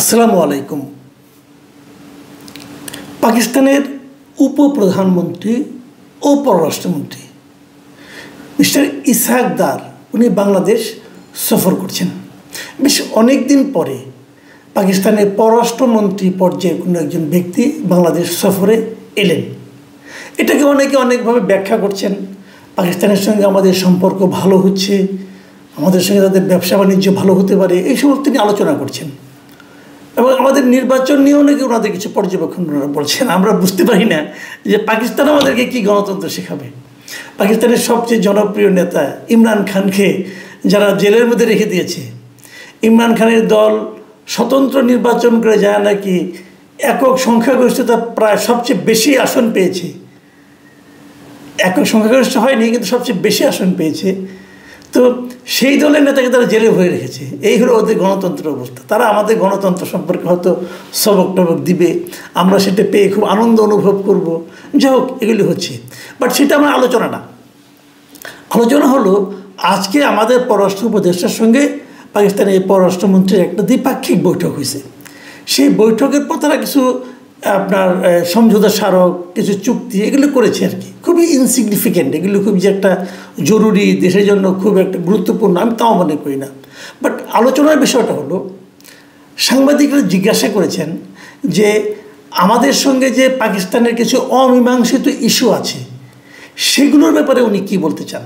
আসসালামু আলাইকুম। পাকিস্তানের উপপ্রধানমন্ত্রী ও পররাষ্ট্রমন্ত্রী মিস্টার ইসহাক দার উনি বাংলাদেশ সফর করছেন। বেশ অনেক দিন পরে পাকিস্তানের পররাষ্ট্রমন্ত্রী পর্যায়ে কোনো একজন ব্যক্তি বাংলাদেশ সফরে এলেন। এটাকে অনেকে অনেকভাবে ব্যাখ্যা করছেন। পাকিস্তানের সঙ্গে আমাদের সম্পর্ক ভালো হচ্ছে, আমাদের সঙ্গে তাদের ব্যবসা বাণিজ্য ভালো হতে পারে, এই সমস্ত নিয়ে আলোচনা করছেন। এবং আমাদের নির্বাচন নিয়েও নাকি ওনাদের কিছু পর্যবেক্ষণ বলছেন। আমরা বুঝতে পারি না যে পাকিস্তান আমাদেরকে কী গণতন্ত্র শেখাবে। পাকিস্তানের সবচেয়ে জনপ্রিয় নেতা ইমরান খানকে যারা জেলের মধ্যে রেখে দিয়েছে, ইমরান খানের দল স্বতন্ত্র নির্বাচন করে যায় নাকি একক সংখ্যাগরিষ্ঠতা প্রায় সবচেয়ে বেশি আসন পেয়েছে। একক সংখ্যাগরিষ্ঠ হয়নি, কিন্তু সবচেয়ে বেশি আসন পেয়েছে। তো সেই দলের নেতাকে তারা জেলে ভরে রেখেছে। এই হলো ওদের গণতন্ত্রের অবস্থা। তারা আমাদের গণতন্ত্র সম্পর্কে হয়তো সবক টবক দিবে, আমরা সেটা পেয়ে খুব আনন্দ অনুভব করব। যাই হোক, এগুলি হচ্ছে, বাট সেটা আমার আলোচনা না। আলোচনা হলো আজকে আমাদের পররাষ্ট্র উপদেষ্টার সঙ্গে পাকিস্তানের এই পররাষ্ট্রমন্ত্রীর একটা দ্বিপাক্ষিক বৈঠক হয়েছে। সেই বৈঠকের পর তারা কিছু আপনার সমঝোতা স্মারক, কিছু চুক্তি এগুলো করেছে আর কি, খুবই ইনসিগনিফিকেন্ট। এগুলো খুব যে একটা জরুরি, দেশের জন্য খুব একটা গুরুত্বপূর্ণ আমি তাও মনে করি না। বাট আলোচনার বিষয়টা হলো, সাংবাদিকরা জিজ্ঞাসা করেছেন যে আমাদের সঙ্গে যে পাকিস্তানের কিছু অমীমাংসিত ইস্যু আছে সেগুলোর ব্যাপারে উনি কী বলতে চান।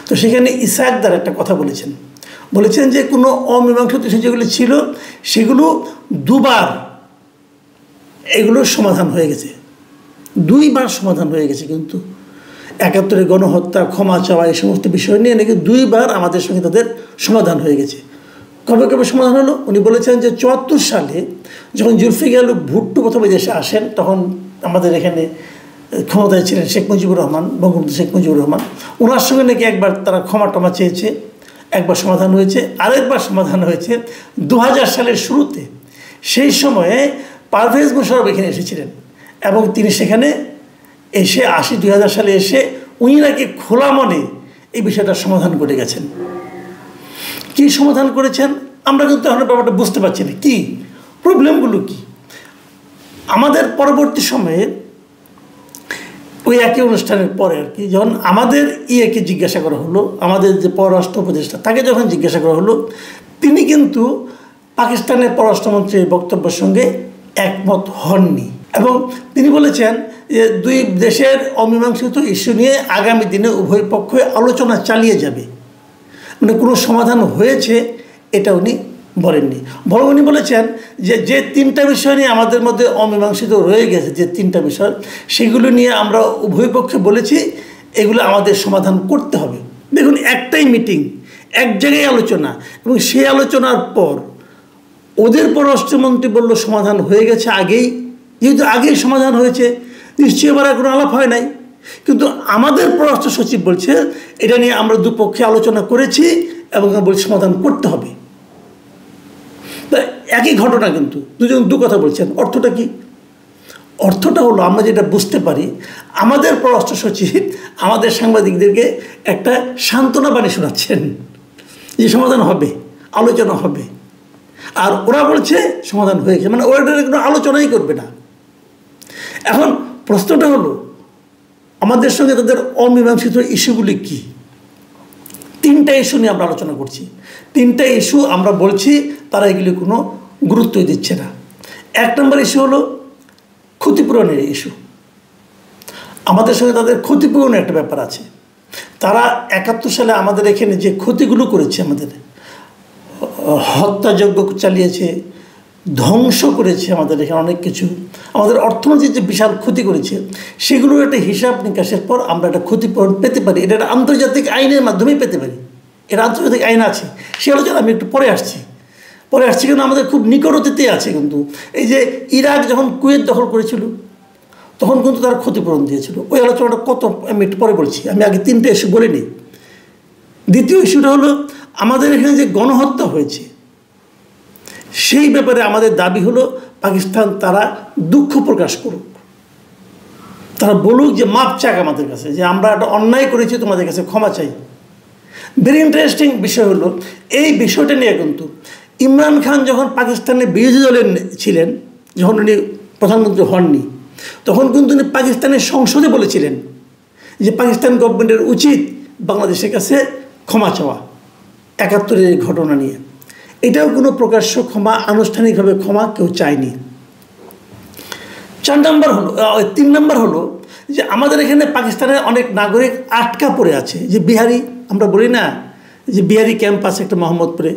তো সেখানে ইসহাক দার একটা কথা বলেছেন যে কোনো অমীমাংসিত ইস্যু যেগুলো ছিল সেগুলো দুবার এগুলোর সমাধান হয়ে গেছে, দুইবার সমাধান হয়ে গেছে। কিন্তু ৭১ গণহত্যা, ক্ষমা চাওয়া, এই সমস্ত বিষয় নিয়ে নাকি দুইবার আমাদের সঙ্গে তাদের সমাধান হয়ে গেছে। কবে কবে সমাধান হলো উনি বলেছেন যে ৭৪ সালে যখন জুলফিকার ভুট্টো প্রথমে দেশে আসেন, তখন আমাদের এখানে ক্ষমতায় ছিলেন শেখ মুজিবুর রহমান, বঙ্গবন্ধু শেখ মুজিবুর রহমান। ওনার সঙ্গে নাকি একবার তারা ক্ষমা টমা চেয়েছে, একবার সমাধান হয়েছে। আরেকবার সমাধান হয়েছে ২০০০ সালের শুরুতে। সেই সময়ে পারভেজ মোশাররফ এখানে এসেছিলেন এবং তিনি সেখানে এসে ২০০০ সালে এসে উনি নাকি খোলা মনে এই বিষয়টা সমাধান করে গেছেন। কী সমাধান করেছেন আমরা কিন্তু এখন ব্যাপারটা বুঝতে পারছি না, কী প্রবলেমগুলো কী। আমাদের পরবর্তী সময়ে ওই একই অনুষ্ঠানের পরে আর কি, যখন আমাদের ইয়েকে জিজ্ঞাসা করা হলো, আমাদের যে পররাষ্ট্র উপদেষ্টা তাকে যখন জিজ্ঞাসা করা হলো, তিনি কিন্তু পাকিস্তানের পররাষ্ট্রমন্ত্রীর বক্তব্যের সঙ্গে একমত হননি। এবং তিনি বলেছেন যে দুই দেশের অমীমাংসিত ইস্যু নিয়ে আগামী দিনে উভয় পক্ষই আলোচনা চালিয়ে যাবে। মানে কোনো সমাধান হয়েছে এটা উনি বলেননি, বরং উনি বলেছেন যে তিনটা বিষয় নিয়ে আমাদের মধ্যে অমীমাংসিত রয়ে গেছে, যে তিনটা বিষয়, সেগুলো নিয়ে আমরা উভয় পক্ষে বলেছি এগুলো আমাদের সমাধান করতে হবে। দেখুন, একটাই মিটিং, এক জায়গায় আলোচনা, এবং সেই আলোচনার পর ওদের পররাষ্ট্রমন্ত্রী বলল সমাধান হয়ে গেছে আগেই। যেহেতু আগেই সমাধান হয়েছে, নিশ্চয়ই আবার কোনো আলাপ হয় নাই। কিন্তু আমাদের পররাষ্ট্র সচিব বলছে এটা নিয়ে আমরা দুপক্ষে আলোচনা করেছি এবং বলছি সমাধান করতে হবে। তা একই ঘটনা, কিন্তু দুজন দু কথা বলছেন। অর্থটা কি? অর্থটা হলো, আমরা যেটা বুঝতে পারি, আমাদের পররাষ্ট্র সচিব আমাদের সাংবাদিকদেরকে একটা সান্ত্বনা বাণী শোনাচ্ছেন যে সমাধান হবে, আলোচনা হবে, আর ওরা বলছে সমাধান হয়ে গেছে। মানে ওরা কোনো আলোচনাই করবে না। এখন প্রশ্নটা হলো, আমাদের সঙ্গে তাদের অমীমাংসিত ইস্যুগুলি কি? তিনটা ইস্যু নিয়ে আমরা আলোচনা করছি। তিনটা ইস্যু আমরা বলছি তারা এগুলি কোনো গুরুত্বই দিচ্ছে না। ১ নম্বর ইস্যু হলো ক্ষতিপূরণের ইস্যু। আমাদের সঙ্গে তাদের ক্ষতিপূরণের একটা ব্যাপার আছে। তারা ৭১ সালে আমাদের এখানে যে ক্ষতিগুলো করেছে, আমাদের হত্যাযজ্ঞ চালিয়েছে, ধ্বংস করেছে আমাদের এখানে অনেক কিছু, আমাদের অর্থনীতির যে বিশাল ক্ষতি করেছে, সেগুলোর একটা হিসাব নিকাশের পর আমরা একটা ক্ষতিপূরণ পেতে পারি। এটা একটা আন্তর্জাতিক আইনের মাধ্যমেই পেতে পারি। এটা আন্তর্জাতিক আইন আছে, সে আলোচনা আমি একটু পরে আসছি। কিন্তু আমাদের খুব নিকট অতীতে আছে। কিন্তু এই যে ইরাক যখন কুয়েত দখল করেছিল, তখন কিন্তু তারা ক্ষতিপূরণ দিয়েছিল। ওই আলোচনাটা কত আমি একটু পরে বলছি, আমি আগে তিনটে ইস্যু বলে নিই। দ্বিতীয় ইস্যুটা হলো, আমাদের এখানে যে গণহত্যা হয়েছে সেই ব্যাপারে আমাদের দাবি হলো পাকিস্তান তারা দুঃখ প্রকাশ করুক, তারা বলুক যে মাপ চাক আমাদের কাছে, যে আমরা একটা অন্যায় করেছি, তোমাদের কাছে ক্ষমা চাই। ভেরি ইন্টারেস্টিং বিষয় হলো, এই বিষয়টা নিয়ে কিন্তু ইমরান খান যখন পাকিস্তানের বিরোধী দলের ছিলেন, যখন উনি প্রধানমন্ত্রী হননি, তখন কিন্তু উনি পাকিস্তানের সংসদে বলেছিলেন যে পাকিস্তান গভর্নমেন্টের উচিত বাংলাদেশের কাছে ক্ষমা চাওয়া ৭১-এর ঘটনা নিয়ে। এটাও কোনো প্রকাশ্য ক্ষমা, আনুষ্ঠানিকভাবে ক্ষমা কেউ চায়নি। ৩ নম্বর হলো যে আমাদের এখানে পাকিস্তানের অনেক নাগরিক আটকা পড়ে আছে, যে বিহারি, আমরা বলি না যে বিহারি ক্যাম্প আছে একটা মোহাম্মদপুরে,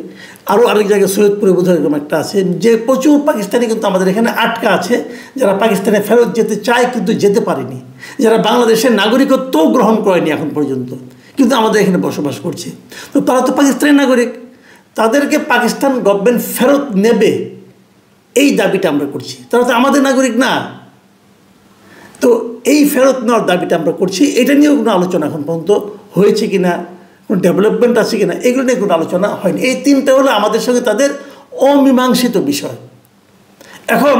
আরও আরেক জায়গায় সৈয়দপুরে বোধহয় এরকম একটা আছে, যে প্রচুর পাকিস্তানি কিন্তু আমাদের এখানে আটকা আছে, যারা পাকিস্তানে ফেরত যেতে চায় কিন্তু যেতে পারেনি, যারা বাংলাদেশের নাগরিকত্ব গ্রহণ করেনি এখন পর্যন্ত, কিন্তু আমাদের এখানে বসবাস করছে। তো তারা তো পাকিস্তানি নাগরিক, তাদেরকে পাকিস্তান গভর্নমেন্ট ফেরত নেবে, এই দাবিটা আমরা করছি। তারা তো আমাদের নাগরিক না। তো এই ফেরত নেওয়ার দাবিটা আমরা করছি। এটা নিয়েও কোনো আলোচনা এখন পর্যন্ত হয়েছে কিনা, কোনো ডেভেলপমেন্ট আছে কিনা, এগুলো নিয়ে কোনো আলোচনা হয়নি। এই 3টা হলো আমাদের সঙ্গে তাদের অমীমাংসিত বিষয়। এখন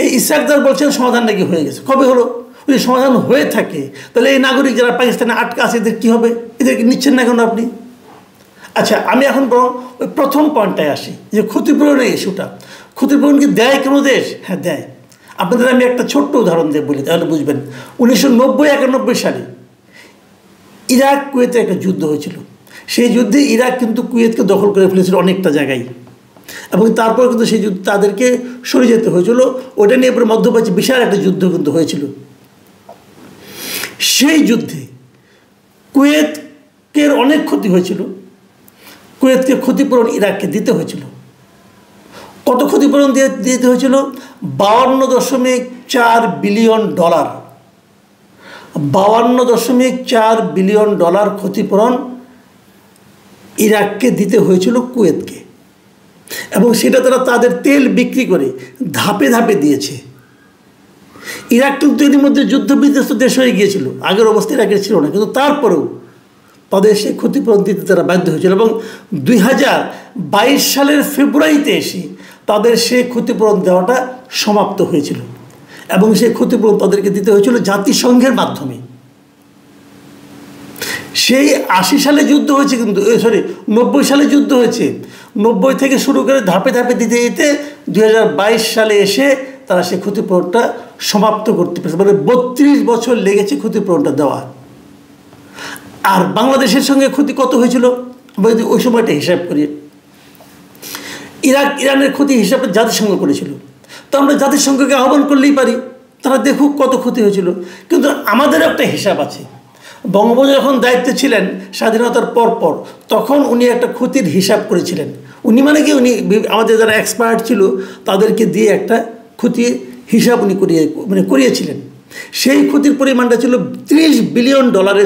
এই ইসহাকদার বলছেন সমাধান নাকি হয়ে গেছে। কবে হলো? যদি সমাধান হয়ে থাকে তাহলে এই নাগরিক যারা পাকিস্তানে আটকা আছে এদের কী হবে? এদেরকে নিচ্ছেন না কেন আপনি? আচ্ছা, আমি এখন বরং ওই প্রথম পয়েন্টটায় আসি, যে ক্ষতিপূরণের ইস্যুটা। ক্ষতিপূরণ কি দেয় কোনো দেশ? হ্যাঁ, দেয়। আপনাদের আমি একটা ছোট্ট উদাহরণ দিয়ে বলি, তাহলে বুঝবেন। 1990-91 সালে ইরাক কুয়েতে একটা যুদ্ধ হয়েছিল। সেই যুদ্ধে ইরাক কিন্তু কুয়েতকে দখল করে ফেলেছিল অনেকটা জায়গায়, এবং তারপর কিন্তু সেই যুদ্ধ তাদেরকে সরে যেতে হয়েছিল। ওটা নিয়ে পরে মধ্যপ্রাচ্যে বিশাল একটা যুদ্ধ কিন্তু হয়েছিল। সেই যুদ্ধে কুয়েতের অনেক ক্ষতি হয়েছিল। কুয়েতকে ক্ষতিপূরণ ইরাককে দিতে হয়েছিল। কত ক্ষতিপূরণ দিতে হয়েছিল? $52.4 বিলিয়ন। $52.4 বিলিয়ন ক্ষতিপূরণ ইরাককে দিতে হয়েছিল কুয়েতকে, এবং সেটা তারা তাদের তেল বিক্রি করে ধাপে ধাপে দিয়েছে। ইরাক কিন্তু এর মধ্যে যুদ্ধ বিধ্বস্ত দেশ হয়ে গিয়েছিল, আগের অবস্থা ইরাকের ছিল না, কিন্তু তারপরেও তাদের সেই ক্ষতিপূরণ দিতে তারা বাধ্য হয়েছিল, এবং 2022 সালের ফেব্রুয়ারিতে এসে তাদের সেই ক্ষতিপূরণ দেওয়াটা সমাপ্ত হয়েছিল, এবং সেই ক্ষতিপূরণ তাদেরকে দিতে হয়েছিল জাতিসংঘের মাধ্যমে। সেই 80 সালে যুদ্ধ হয়েছে, কিন্তু 90 সালে যুদ্ধ হয়েছে। 90 থেকে শুরু করে ধাপে ধাপে দিতে দিতে 2022 সালে এসে তারা সেই ক্ষতিপূরণটা সমাপ্ত করতে পেরেছে। মানে 32 বছর লেগেছে ক্ষতিপূরণটা দেওয়া। আর বাংলাদেশের সঙ্গে ক্ষতি কত হয়েছিল আমরা যদি ওই সময়টা হিসাব করি, ইরানের ক্ষতি হিসাবে জাতিসংঘ করেছিল, তো আমরা জাতিসংঘকে আহ্বান করলেই পারি, তারা দেখুক কত ক্ষতি হয়েছিল। কিন্তু আমাদের একটা হিসাব আছে। বঙ্গবন্ধু যখন দায়িত্বে ছিলেন স্বাধীনতার পর, তখন উনি একটা ক্ষতির হিসাব করেছিলেন। উনি মানে কি, উনি আমাদের যারা এক্সপার্ট ছিল তাদেরকে দিয়ে একটা ক্ষতির হিসাব উনি করিয়েছিলেন। সেই ক্ষতির পরিমাণটা ছিল $30 বিলিয়ন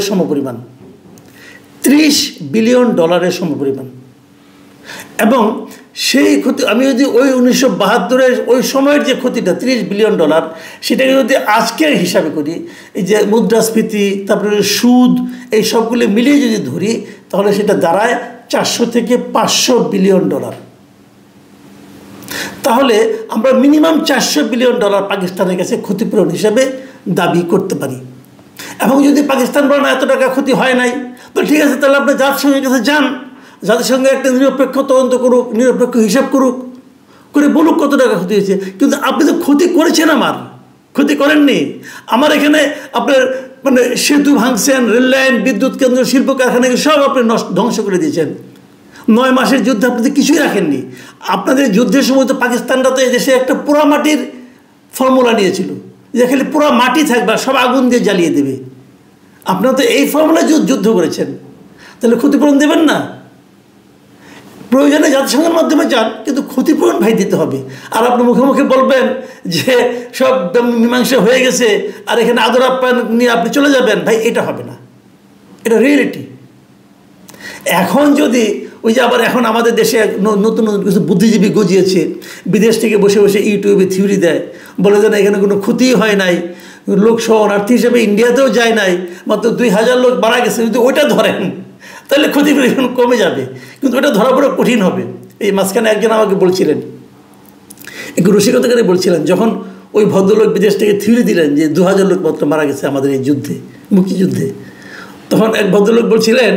সমপরিমাণ। $30 বিলিয়ন সমপরিমাণ। এবং সেই ক্ষতি আমি যদি ওই 1972-এর ওই সময়ের যে ক্ষতিটা $30 বিলিয়ন, সেটাকে যদি আজকের হিসাবে করি, এই যে মুদ্রাস্ফীতি, তারপরে সুদ, এই সবগুলো মিলিয়ে যদি ধরি, তাহলে সেটা দাঁড়ায় $400 থেকে $500 বিলিয়ন। তাহলে আমরা মিনিমাম $400 বিলিয়ন পাকিস্তানের কাছে ক্ষতিপূরণ হিসাবে দাবি করতে পারি। এবং যদি পাকিস্তান বলে না এত টাকা ক্ষতি হয় নাই, তো ঠিক আছে, তাহলে আপনি জাতিসংঘের কাছে যান, জাতিসংঘে একটা নিরপেক্ষ তদন্ত করুক, নিরপেক্ষ হিসাব করুক, করে বলুক কত টাকা ক্ষতি হয়েছে। কিন্তু আপনি তো ক্ষতি করেছেন, আমার ক্ষতি করেননি। আমার এখানে আপনার সেতু ভাঙছেন, রেল লাইন, বিদ্যুৎ কেন্দ্র, শিল্প কারখানাকে সব আপনি ধ্বংস করে দিয়েছেন। 9 মাসের যুদ্ধে আপনি তো কিছুই রাখেননি। আপনাদের যুদ্ধের সময় তো পাকিস্তানরা তো এই দেশে একটা পোড়া মাটির ফর্মুলা নিয়েছিল, যে খালি পোড়া মাটি থাকবে, সব আগুন দিয়ে জ্বালিয়ে দেবে। আপনারা তো এই ফর্মুলায় যুদ্ধ করেছেন, তাহলে ক্ষতিপূরণ দেবেন না? প্রয়োজনে জাতিসংঘের মাধ্যমে যান, কিন্তু ক্ষতিপূরণ ভাই দিতে হবে। আর আপনি মুখে মুখে বলবেন যে সব মীমাংসা হয়ে গেছে আর এখানে আদর আপ্যায়ন নিয়ে আপনি চলে যাবেন, ভাই এটা হবে না, এটা রিয়েলিটি। এখন যদি ওই যে আবার এখন আমাদের দেশে নতুন নতুন কিছু বুদ্ধিজীবী গজিয়েছে, বিদেশ থেকে বসে বসে ইউটিউবে থিওরি দেয়, বলে যে না এখানে কোনো ক্ষতিই হয় নাই, লোক শরণার্থী হিসেবে ইন্ডিয়াতেও যায় নাই, মাত্র 2000 লোক মারা গেছে। যদি ওইটা ধরেন তাহলে ক্ষতিপূরণ কমে যাবে, কিন্তু ওটা ধরা বড় কঠিন হবে। এই মাঝখানে একজন আমাকে বলছিলেন, একটু রসিকতা করে বলছিলেন, যখন ওই ভদ্রলোক বিদেশ থেকে থিওরি দিলেন যে 2000 লোক মাত্র মারা গেছে আমাদের এই যুদ্ধে, মুক্তিযুদ্ধে, তখন এক ভদ্রলোক বলছিলেন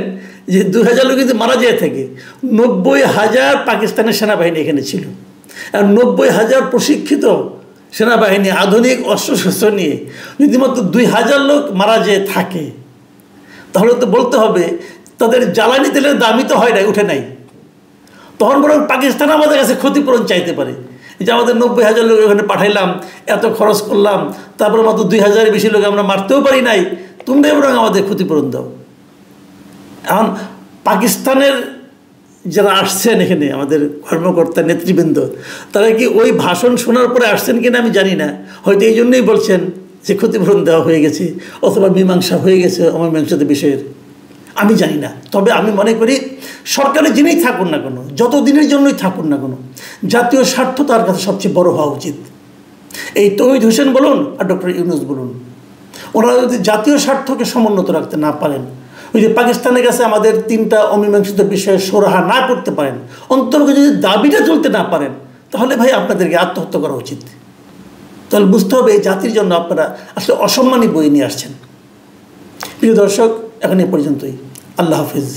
যে 2000 লোক যদি মারা যায় থাকে, 90,000 পাকিস্তানের সেনাবাহিনী এখানে ছিল, আর 90,000 প্রশিক্ষিত সেনাবাহিনী আধুনিক অস্ত্রশস্ত্র নিয়ে যদি মাত্র 2000 লোক মারা যেয়ে থাকে, তাহলে তো বলতে হবে তাদের জ্বালানি তেলের দামই তো হয় নাই, উঠে নাই। তখন বরং পাকিস্তান আমাদের কাছে ক্ষতিপূরণ চাইতে পারে, যে আমাদের 90,000 লোক ওখানে পাঠাইলাম, এত খরচ করলাম, তারপরে মাত্র 2000-এর বেশি লোক আমরা মারতেও পারি নাই, তোমরাই বরং আমাদের ক্ষতিপূরণ দাও। এখন পাকিস্তানের যারা আসছেন এখানে আমাদের কর্মকর্তা নেতৃবৃন্দ, তারা কি ওই ভাষণ শোনার পরে আসছেন কিনা আমি জানি না, হয়তো এই জন্যই বলছেন যে ক্ষতিপূরণ দেওয়া হয়ে গেছে অথবা মীমাংসা হয়ে গেছে অমীমাংসিত বিষয়ের, আমি জানি না। তবে আমি মনে করি সরকারে যিনিই থাকুন না কেন, যত দিনের জন্যই থাকুন না কেন, জাতীয় স্বার্থ তার কাছে সবচেয়ে বড় হওয়া উচিত। এই তৌহিদ হোসেন বলুন আর ডক্টর ইউনূস বলুন, ওনারা যদি জাতীয় স্বার্থকে সমুন্নত রাখতে না পারেন, ওই যে পাকিস্তানের কাছে আমাদের 3টা অমীমাংসিত বিষয়ে সুরাহা না করতে পারেন, অন্তর্গত যদি দাবিটা চলতে না পারেন, তাহলে ভাই আপনাদেরকে আত্মহত্যা করা উচিত। তাহলে বুঝতে হবে এই জাতির জন্য আপনারা আসলে অসম্মানী বই নিয়ে আসছেন। প্রিয় দর্শক, এখন এ পর্যন্তই। আল্লাহ হাফিজ।